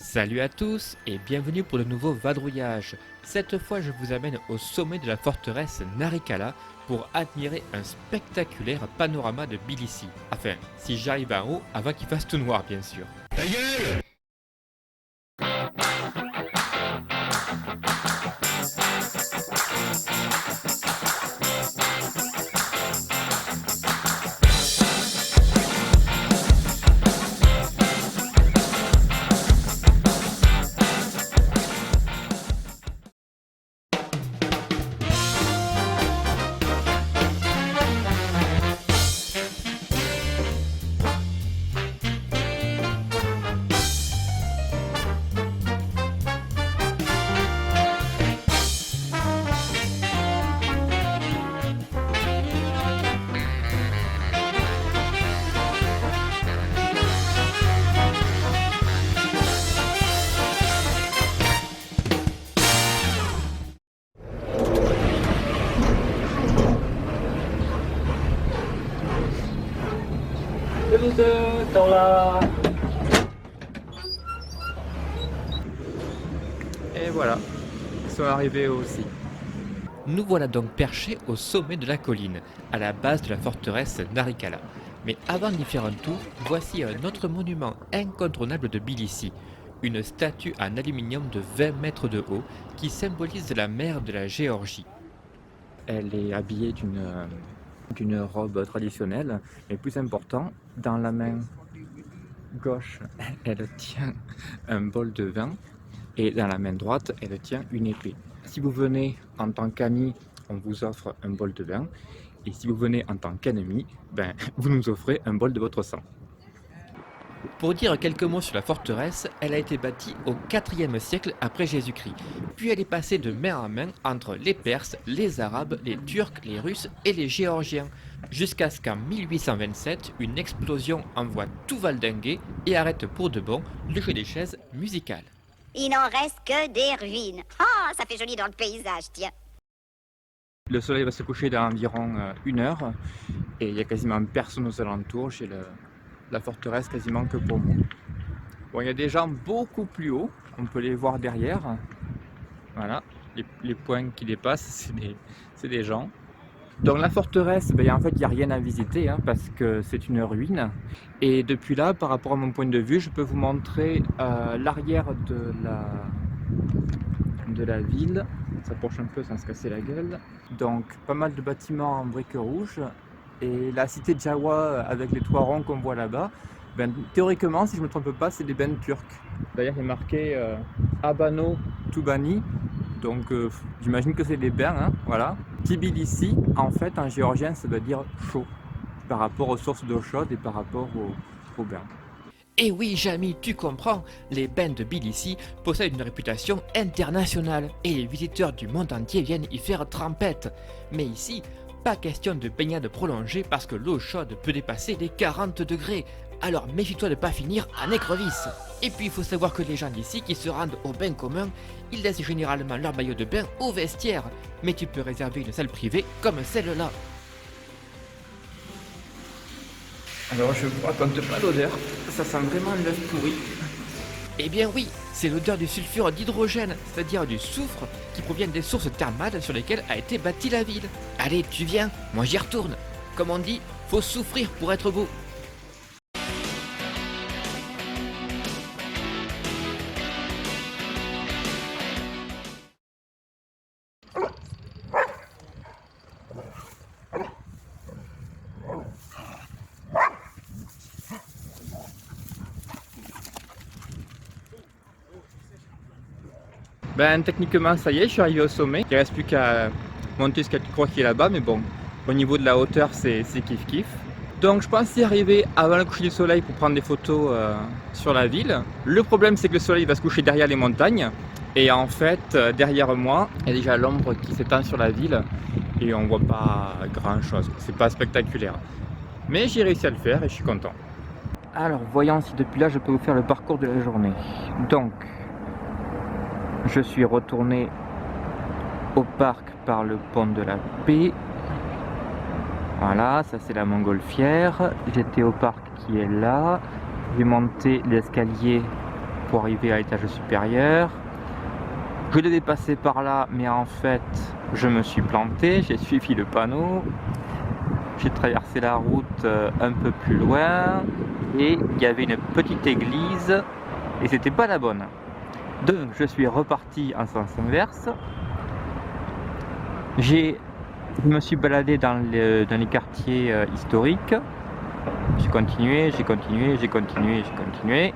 Salut à tous et bienvenue pour de nouveaux vadrouillages. Cette fois je vous amène au sommet de la forteresse Narikala pour admirer un spectaculaire panorama de Tbilissi. Enfin, si j'arrive en haut avant qu'il fasse tout noir bien sûr. Ta gueule! Et voilà, ils sont arrivés eux aussi. Nous voilà donc perchés au sommet de la colline, à la base de la forteresse Narikala. Mais avant d'y faire un tour, voici un autre monument incontournable de Tbilissi, une statue en aluminium de 20 mètres de haut qui symbolise la mer de la Géorgie. Elle est habillée d'une robe traditionnelle, mais plus important, dans la main gauche, elle tient un bol de vin et dans la main droite, elle tient une épée. Si vous venez en tant qu'ami, on vous offre un bol de vin, et si vous venez en tant qu'ennemi, vous nous offrez un bol de votre sang. Pour dire quelques mots sur la forteresse, elle a été bâtie au IVe siècle après Jésus-Christ. Puis elle est passée de main en main entre les Perses, les Arabes, les Turcs, les Russes et les Géorgiens, jusqu'à ce qu'en 1827, une explosion envoie tout valdinguer et arrête pour de bon le jeu des chaises musicales. Il n'en reste que des ruines. Ah, ça fait joli dans le paysage, tiens. Le soleil va se coucher dans environ 1 heure, et il n'y a quasiment personne aux alentours. J'ai la forteresse quasiment que pour moi. Bon, il y a des gens beaucoup plus hauts, on peut les voir derrière. Voilà, les points qui dépassent, c'est des gens. Donc la forteresse, en fait, il n'y a rien à visiter parce que c'est une ruine. Et depuis là, par rapport à mon point de vue, je peux vous montrer l'arrière de la ville. On s'approche un peu sans se casser la gueule. Donc pas mal de bâtiments en briques rouges. Et la cité de Jawa avec les toits ronds qu'on voit là-bas, théoriquement, si je ne me trompe pas, c'est des bennes turcs. D'ailleurs, il est marqué Abano Tubani, donc j'imagine que c'est des bains, voilà. Tbilissi, en fait, en géorgien, ça veut dire chaud, par rapport aux sources d'eau chaude et par rapport aux bains. Et oui, Jamy, tu comprends, les bains de Tbilissi possèdent une réputation internationale et les visiteurs du monde entier viennent y faire trempette. Mais ici, pas question de baignade prolongée parce que l'eau chaude peut dépasser les 40 degrés. Alors méfie-toi de ne pas finir en écrevisse. Et puis il faut savoir que les gens d'ici qui se rendent au bain commun, ils laissent généralement leur maillot de bain au vestiaire. Mais tu peux réserver une salle privée comme celle-là. Alors je ne raconte pas l'odeur, ça sent vraiment l'œuf pourri. Eh bien oui, c'est l'odeur du sulfure d'hydrogène, c'est-à-dire du soufre qui provient des sources thermales sur lesquelles a été bâtie la ville. Allez, tu viens, moi j'y retourne. Comme on dit, faut souffrir pour être beau. Techniquement, ça y est, je suis arrivé au sommet. Il ne reste plus qu'à monter ce que tu crois qui est là-bas, mais bon, au niveau de la hauteur, c'est kiff-kiff. Donc je pense y arriver avant le coucher du soleil pour prendre des photos sur la ville. Le problème, c'est que le soleil va se coucher derrière les montagnes. Et en fait, derrière moi, il y a déjà l'ombre qui s'étend sur la ville. Et on voit pas grand-chose, c'est pas spectaculaire. Mais j'ai réussi à le faire et je suis content. Alors, voyons si depuis là, je peux vous faire le parcours de la journée. Donc, je suis retourné au parc par le pont de la Paix. Voilà, ça c'est la montgolfière. J'étais au parc qui est là. J'ai monté l'escalier pour arriver à l'étage supérieur. Je devais passer par là, mais en fait, je me suis planté, j'ai suivi le panneau. J'ai traversé la route un peu plus loin et il y avait une petite église et c'était pas la bonne. Donc je suis reparti en sens inverse. Je me suis baladé dans les quartiers historiques. J'ai continué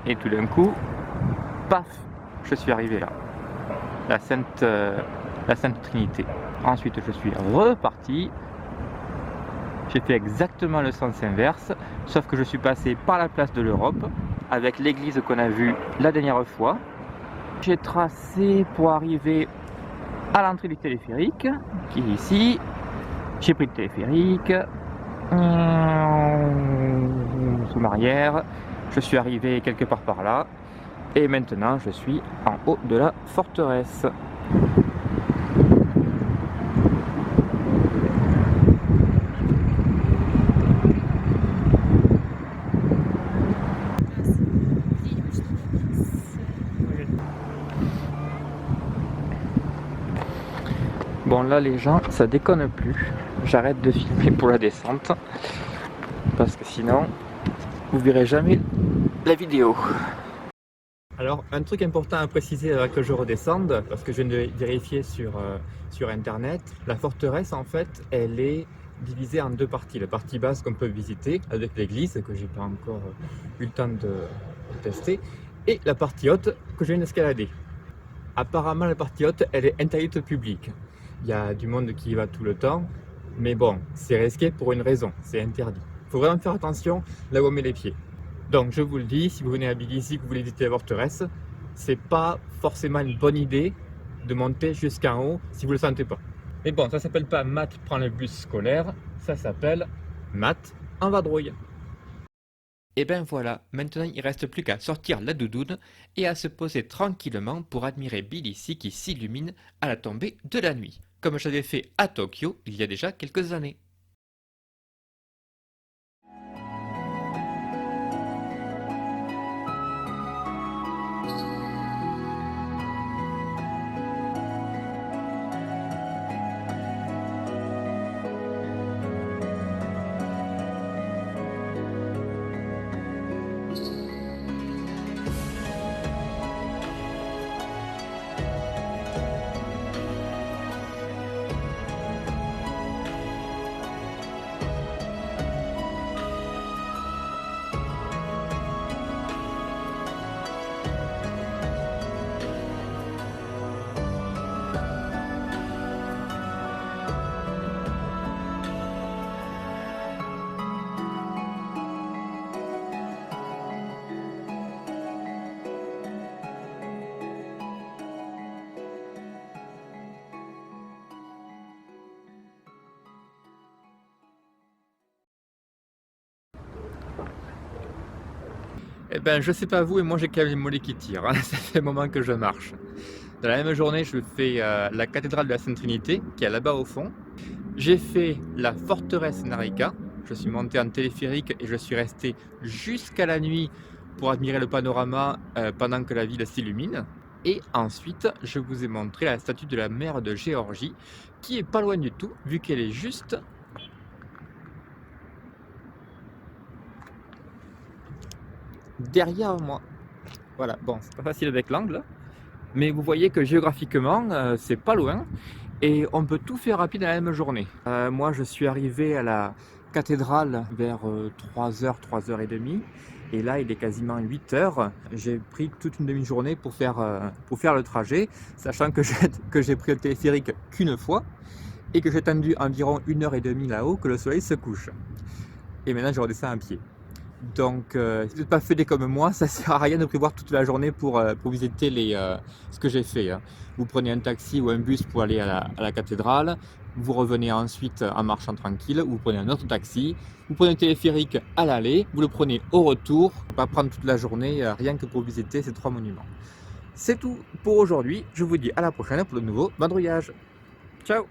et tout d'un coup, paf, je suis arrivé là. La Sainte Trinité. Ensuite je suis reparti. J'ai fait exactement le sens inverse, sauf que je suis passé par la place de l'Europe, avec l'église qu'on a vue la dernière fois. J'ai tracé pour arriver à l'entrée du téléphérique, qui est ici. J'ai pris le téléphérique, sous l'arrière, je suis arrivé quelque part par là, et maintenant je suis en haut de la forteresse. Bon là les gens, ça déconne plus. J'arrête de filmer pour la descente parce que sinon vous verrez jamais la vidéo. Alors un truc important à préciser avant que je redescende, parce que je viens de vérifier sur internet, la forteresse en fait elle est divisée en deux parties. La partie basse qu'on peut visiter avec l'église que j'ai pas encore eu le temps de tester, et la partie haute que je viens d'escalader. Apparemment la partie haute elle est interdite au public. Il y a du monde qui y va tout le temps, mais bon, c'est risqué pour une raison, c'est interdit. Il faut vraiment faire attention là où on met les pieds. Donc je vous le dis, si vous venez à Tbilissi, que vous voulez visiter la forteresse, c'est pas forcément une bonne idée de monter jusqu'en haut si vous ne le sentez pas. Mais bon, ça s'appelle pas Matt prend le bus scolaire, ça s'appelle Matt en vadrouille. Et ben voilà, maintenant il reste plus qu'à sortir la doudoune et à se poser tranquillement pour admirer Tbilissi qui s'illumine à la tombée de la nuit, comme j'avais fait à Tokyo il y a déjà quelques années. Eh ben, je sais pas vous, et moi j'ai quand même les mollets qui tirent, hein. Ça fait un moment que je marche. Dans la même journée, je fais la cathédrale de la Sainte Trinité, qui est là-bas au fond. J'ai fait la forteresse Narika. Je suis monté en téléphérique et je suis resté jusqu'à la nuit pour admirer le panorama pendant que la ville s'illumine. Et ensuite, je vous ai montré la statue de la mère de Géorgie, qui est pas loin du tout, vu qu'elle est juste derrière moi. Voilà, bon, c'est pas facile avec l'angle, mais vous voyez que géographiquement, c'est pas loin et on peut tout faire rapide dans la même journée. Moi, je suis arrivé à la cathédrale vers 3h, 3h30 et là, il est quasiment 8h. J'ai pris toute une demi-journée pour faire le trajet, sachant que j'ai pris le téléphérique qu'une fois et que j'ai attendu environ 1h30 là-haut que le soleil se couche. Et maintenant, je redescends à pied. Donc, si vous n'êtes pas fédé comme moi, ça sert à rien de prévoir toute la journée pour visiter ce que j'ai fait, hein. Vous prenez un taxi ou un bus pour aller à la cathédrale, vous revenez ensuite en marchant tranquille, vous prenez un autre taxi, vous prenez un téléphérique à l'aller, vous le prenez au retour, pas prendre toute la journée rien que pour visiter ces 3 monuments. C'est tout pour aujourd'hui, je vous dis à la prochaine pour le nouveau vadrouillage. Ciao!